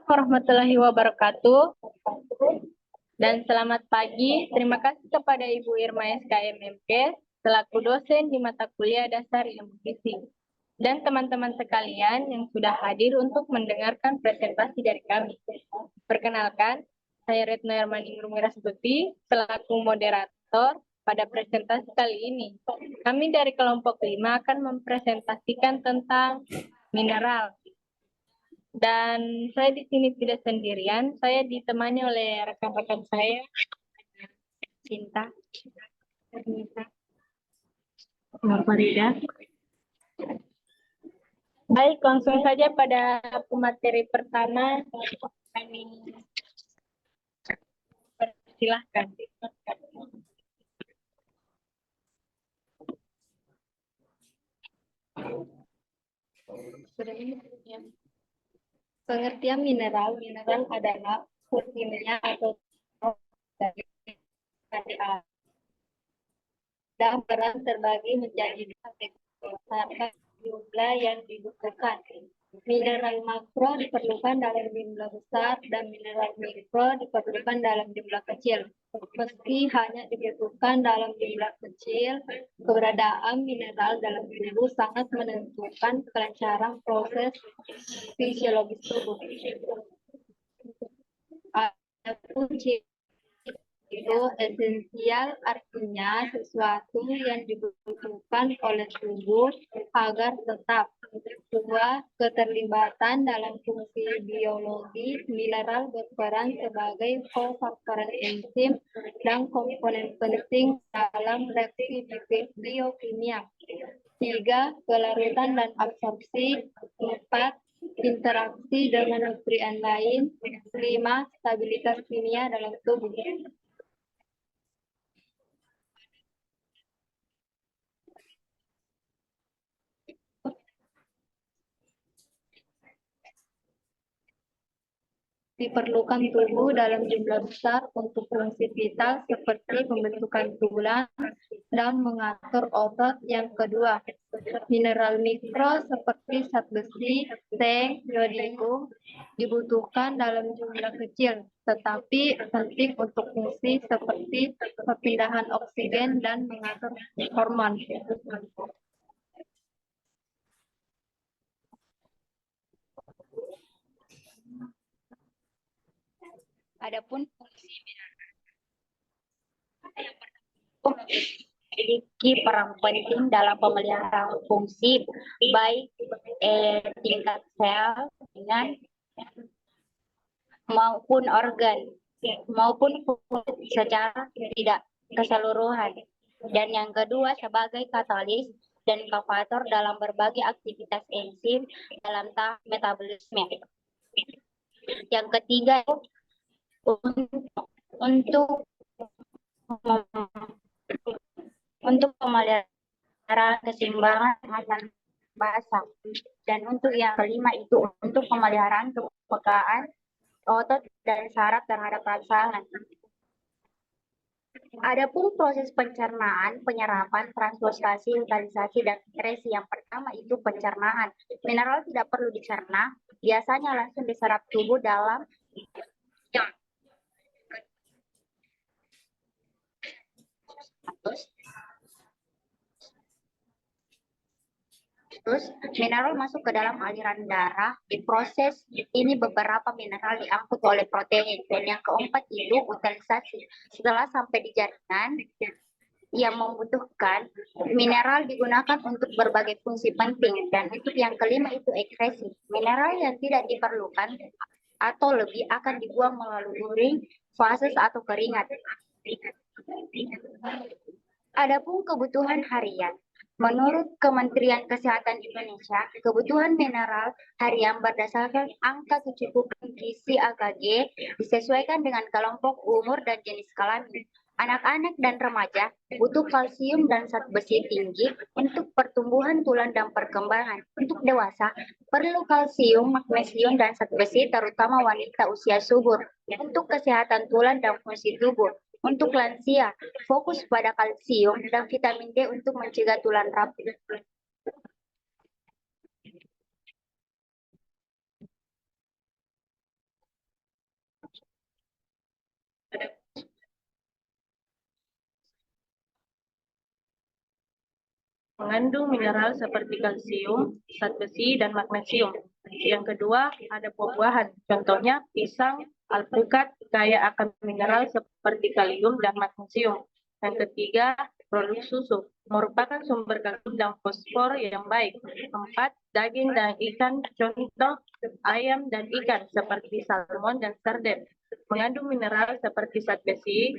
Warahmatullahi wabarakatuh dan selamat pagi. Terima kasih kepada Ibu Irma SKMMK selaku dosen di mata kuliah dasar ilmu fisik dan teman-teman sekalian yang sudah hadir untuk mendengarkan presentasi dari kami. Perkenalkan, saya Retno Hermani Nurmirasuti selaku moderator pada presentasi kali ini. Kami dari kelompok 5 akan mempresentasikan tentang mineral. Dan saya di sini tidak sendirian, saya ditemani oleh rekan-rekan saya, Cinta, Nisa, Farida. Baik, langsung saja pada pemateri pertama, kami persilahkan. Pengertian mineral adalah kimia atau dari dan peran terbagi menjadi dua berdasarkan jumlah yang dibutuhkan. Mineral makro diperlukan dalam jumlah besar dan mineral mikro diperlukan dalam jumlah kecil. Meski hanya dibutuhkan dalam jumlah kecil, keberadaan mineral dalam tubuh sangat menentukan kelancaran proses fisiologis tubuh. Adapun itu esensial artinya sesuatu yang dibutuhkan oleh tubuh agar tetap. Dua, keterlibatan dalam fungsi biologi, mineral berperan sebagai kofaktoran enzim dan komponen penting dalam reaksi biokimia. Tiga, kelarutan dan absorpsi. Empat, interaksi dengan nutrien lain. Lima, stabilitas kimia dalam tubuh. Diperlukan tubuh dalam jumlah besar untuk fungsi vital seperti pembentukan tulang dan mengatur otot. Yang kedua, mineral mikro seperti zat besi, zinc, yodium dibutuhkan dalam jumlah kecil, tetapi penting untuk fungsi seperti perpindahan oksigen dan mengatur hormon. Adapun fungsi memiliki peran penting dalam pemeliharaan fungsi baik tingkat sel dengan maupun organ maupun fungsi secara tidak keseluruhan. Dan yang kedua sebagai katalis dan kavator dalam berbagai aktivitas enzim dalam tahap metabolisme. Yang ketiga untuk pemeliharaan keseimbangan asam basa. Dan untuk yang kelima itu untuk pemeliharaan kepekaan otot dan saraf terhadap rangsangan. Adapun proses pencernaan, penyerapan, transportasi, utilisasi, dan ekskresi. Yang pertama itu pencernaan. Mineral tidak perlu dicerna, biasanya langsung diserap tubuh dalam Terus mineral masuk ke dalam aliran darah. Di proses ini beberapa mineral diangkut oleh protein. Dan yang keempat itu utilisasi. Setelah sampai di jaringan yang membutuhkan, mineral digunakan untuk berbagai fungsi penting. Dan untuk yang kelima itu ekskresi. Mineral yang tidak diperlukan atau lebih akan dibuang melalui urin, fases atau keringat. Adapun kebutuhan harian. Menurut Kementerian Kesehatan Indonesia, kebutuhan mineral harian berdasarkan angka kecukupan gizi AKG disesuaikan dengan kelompok umur dan jenis kelamin. Anak-anak dan remaja butuh kalsium dan zat besi tinggi untuk pertumbuhan tulang dan perkembangan. Untuk dewasa, perlu kalsium, magnesium, dan zat besi terutama wanita usia subur untuk kesehatan tulang dan fungsi tubuh. Untuk lansia, fokus pada kalsium dan vitamin D untuk mencegah tulang rapuh. mengandung mineral seperti kalsium, zat besi, dan magnesium. Yang kedua, ada buah-buahan. Contohnya pisang, alpukat, kaya akan mineral seperti kalium dan magnesium. Yang ketiga, produk susu, merupakan sumber kalsium dan fosfor yang baik. Empat, daging dan ikan, contoh ayam dan ikan seperti salmon dan sarden. Mengandung mineral seperti zat besi,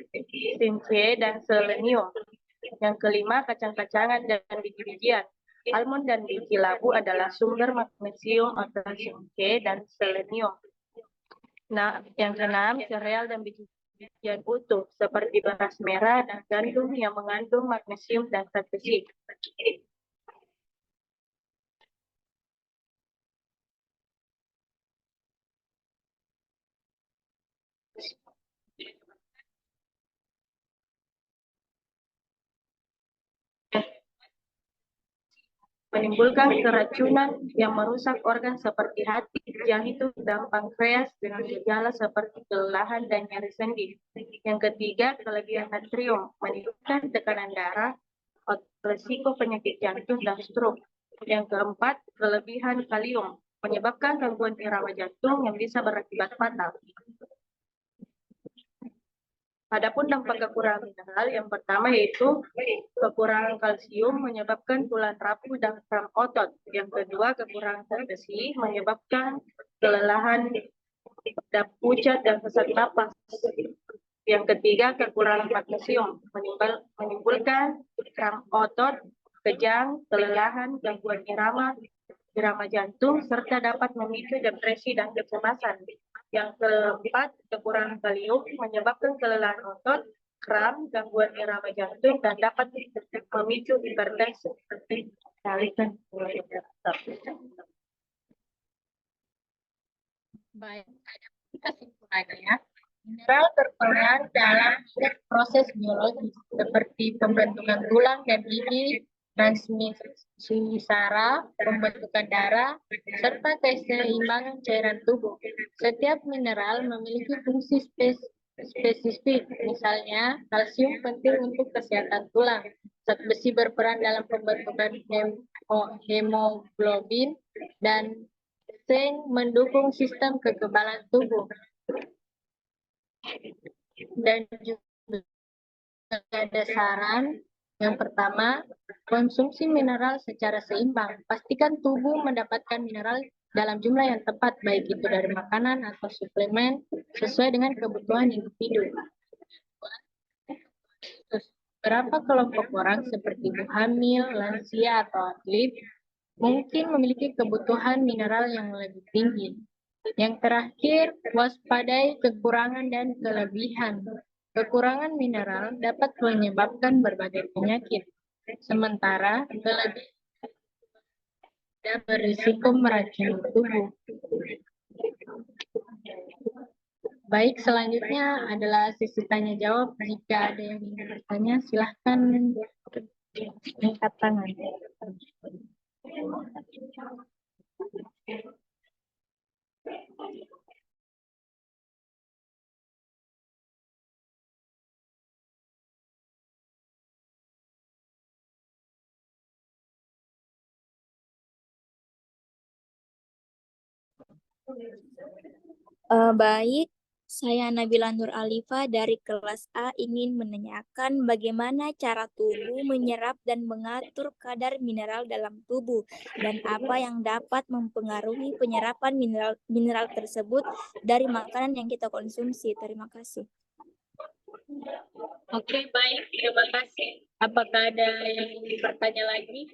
zinc, dan selenium. Yang kelima, kacang-kacangan dan biji-bijian. Almond dan biji labu adalah sumber magnesium, zinc, dan selenium. Nah, yang keenam, sereal dan biji-bijian utuh seperti beras merah dan gandum yang mengandung magnesium dan zat besi. Menimbulkan keracunan yang merusak organ seperti hati, jantung, dan pankreas dengan gejala seperti kelelahan dan nyeri sendi. Yang ketiga, kelebihan natrium meningkatkan tekanan darah, resiko penyakit jantung dan stroke. Yang keempat, kelebihan kalium menyebabkan gangguan irama jantung yang bisa berakibat fatal. Adapun dampak kekurangan mineral, yang pertama yaitu kekurangan kalsium menyebabkan tulang rapuh dan kram otot. Yang kedua, kekurangan zat besi menyebabkan kelelahan, pucat, dan sesak napas. Yang ketiga, kekurangan magnesium menimbulkan kram otot, kejang, kelelahan, gangguan irama jantung, serta dapat memicu depresi dan kecemasan. Yang keempat, kekurangan kalium menyebabkan kelelahan otot, kram, gangguan irama jantung, dan dapat memicu hipertensi. Baik, kesimpulannya, mineral berperan dalam proses biologis seperti pembentukan tulang dan gigi, transmisi saraf, pembentukan darah, serta keseimbangan cairan tubuh. Setiap mineral memiliki fungsi spesifik, misalnya kalsium penting untuk kesehatan tulang, zat besi berperan dalam pembentukan hemoglobin, dan zinc mendukung sistem kekebalan tubuh. Dan juga ada saran. Yang pertama, konsumsi mineral secara seimbang. Pastikan tubuh mendapatkan mineral dalam jumlah yang tepat, baik itu dari makanan atau suplemen, sesuai dengan kebutuhan individu. Beberapa kelompok orang seperti ibu hamil, lansia, atau atlet mungkin memiliki kebutuhan mineral yang lebih tinggi. Yang terakhir, waspadai kekurangan dan kelebihan. Kekurangan mineral dapat menyebabkan berbagai penyakit, sementara kelebihan dapat berisiko meracuni tubuh. Baik, selanjutnya adalah sesi tanya jawab. Jika ada yang ingin bertanya, silahkan angkat tangan. Baik, saya Nabila Nur Alifa dari kelas A ingin menanyakan bagaimana cara tubuh menyerap dan mengatur kadar mineral dalam tubuh dan apa yang dapat mempengaruhi penyerapan mineral tersebut dari makanan yang kita konsumsi. Terima kasih. Oke, baik. Terima kasih. Apakah ada yang ingin bertanya lagi?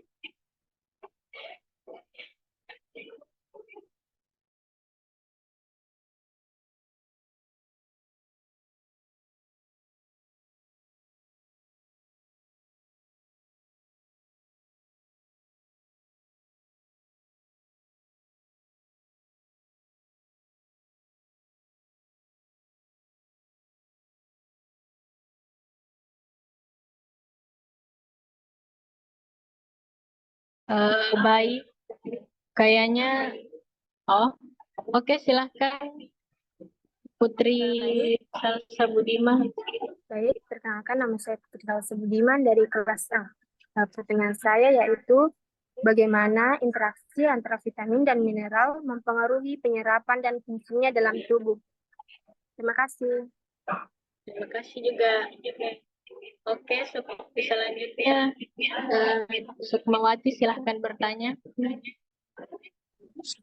Baik. Kayaknya, oke, silahkan. Putri Salsa Budiman. Baik, perkenalkan nama saya Putri Salsa Budiman dari kelas A. Pertanyaan saya yaitu bagaimana interaksi antara vitamin dan mineral mempengaruhi penyerapan dan fungsinya dalam tubuh. Terima kasih. Terima kasih juga. Oke, selanjutnya Sukmawati silahkan bertanya.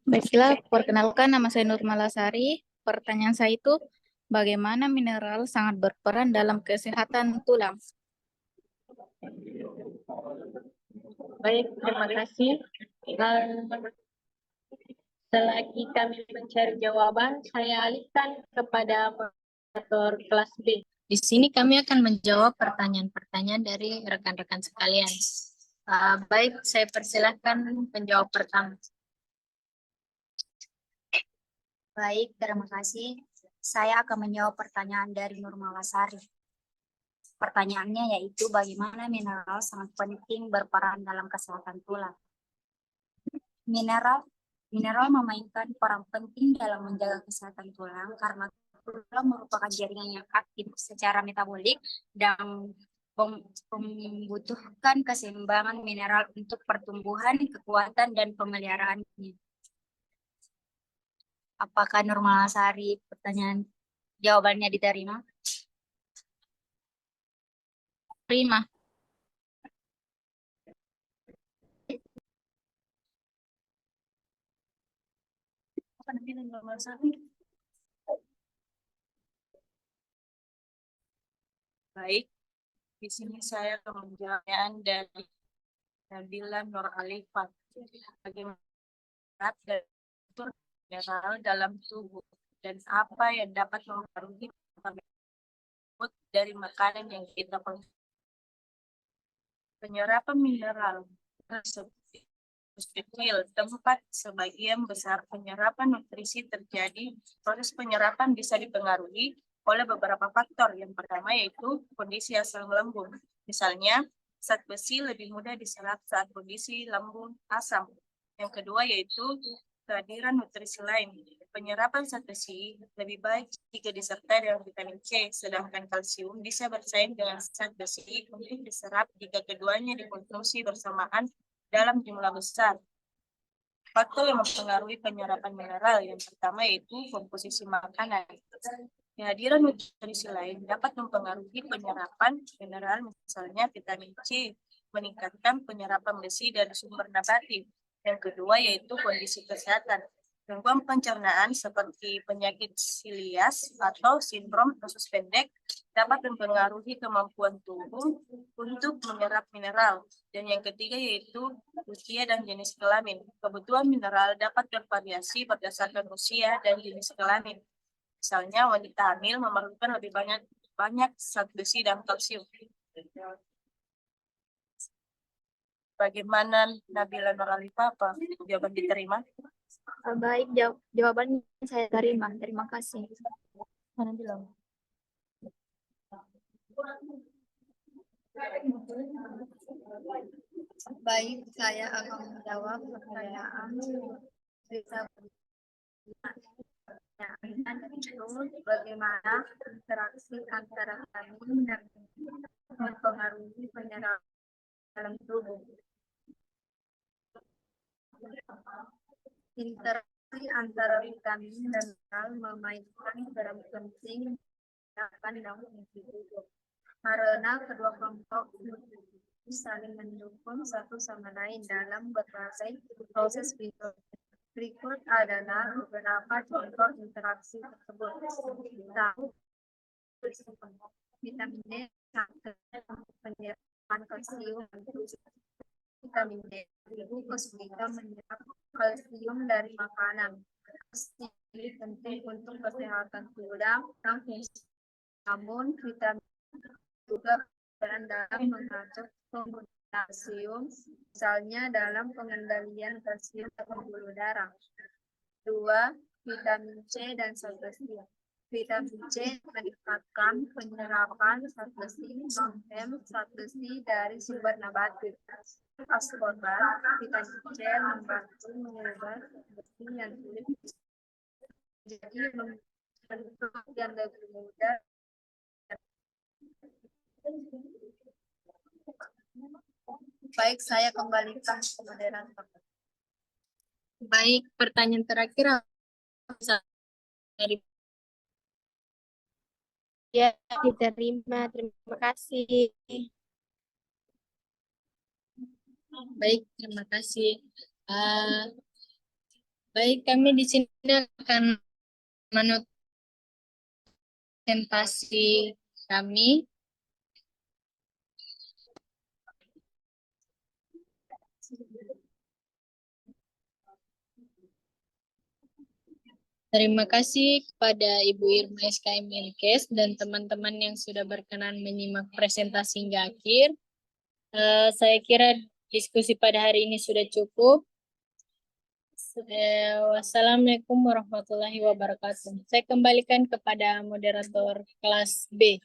Baiklah, perkenalkan nama saya Nur Malasari. Pertanyaan saya itu, bagaimana mineral sangat berperan dalam kesehatan tulang? Baik, terima kasih. Selagi kami mencari jawaban, saya alihkan kepada moderator kelas B. Di sini kami akan menjawab pertanyaan-pertanyaan dari rekan-rekan sekalian. Baik, saya persilahkan penjawab pertama. Baik, terima kasih. Saya akan menjawab pertanyaan dari Nur Malasari. Pertanyaannya yaitu bagaimana mineral sangat penting berperan dalam kesehatan tulang. Mineral memainkan peran penting dalam menjaga kesehatan tulang karena tulang merupakan jaringan yang aktif secara metabolik dan membutuhkan keseimbangan mineral untuk pertumbuhan, kekuatan, dan pemeliharaannya. Apakah Nur Malasari jawabannya diterima? Terima. Baik, di sini saya akan menjawab pertanyaan dari Nabila Nur Alifah. Bagaimana dan mineral dalam tubuh dan apa yang dapat mempengaruhi dari makanan yang kita konsumsi. Penyerapan mineral kecil, tempat sebagian besar penyerapan nutrisi terjadi. Proses penyerapan bisa dipengaruhi oleh beberapa faktor. Yang pertama yaitu kondisi asam lambung. Misalnya, zat besi lebih mudah diserap saat kondisi lambung asam. Yang kedua yaitu kehadiran nutrisi lain. Penyerapan zat besi lebih baik jika disertai dengan vitamin C, sedangkan kalsium bisa bersaing dengan zat besi untuk diserap jika keduanya dikonsumsi bersamaan dalam jumlah besar. Faktor yang mempengaruhi penyerapan mineral yang pertama yaitu komposisi makanan. Kehadiran nutrisi lain dapat mempengaruhi penyerapan mineral, misalnya vitamin C meningkatkan penyerapan besi dari sumber nabati. Yang kedua yaitu kondisi kesehatan. Gangguan pencernaan seperti penyakit silias atau sindrom usus pendek dapat mempengaruhi kemampuan tubuh untuk menyerap mineral. Dan yang ketiga yaitu usia dan jenis kelamin. Kebutuhan mineral dapat bervariasi berdasarkan usia dan jenis kelamin. Misalnya wanita hamil memerlukan lebih banyak zat besi dan kalsium. Bagaimana Nabila Nur Alifah, apa jawaban diterima? Baik, jawaban saya terima. Terima kasih. Mana bilang? Baik, saya akan menjawab pertanyaan bagaimana interaksi antara vitamin dan mempengaruhi penyerapan dalam tubuh. Interaksi antara vitamin dan mineral memainkan peran penting dalam fungsi tubuh karena kedua kelompok saling mendukung satu sama lain dalam berbagai proses biologi. Berikut adalah beberapa contoh interaksi tersebut. Vitamin D penyerapan kalsium. Vitamin D bisa menyerap kalsium dari makanan. Ini penting untuk kesehatan tulang dan fungsi. Namun vitamin juga berperan dalam mengatur penggunaan kalsium, misalnya dalam pengendalian kalsium pembuluh darah. 2. Vitamin C dan zat besi. Vitamin C meningkatkan penyerapan zat besi, zat besi dari sumber nabati. Ascorbat, vitamin C membantu mengubah zat besi yang sulit jadi bentuk yang lebih mudah. Baik, saya kembalikan ke moderator. Baik, pertanyaan terakhir bisa dari Ya, diterima. Terima kasih. baik, terima kasih. Baik, kami di sini akan menutup presentasi kami. Terima kasih kepada Ibu Irma SKM Menkes dan teman-teman yang sudah berkenan menyimak presentasi hingga akhir. Saya kira diskusi pada hari ini sudah cukup. Wassalamualaikum warahmatullahi wabarakatuh. Saya kembalikan kepada moderator kelas B.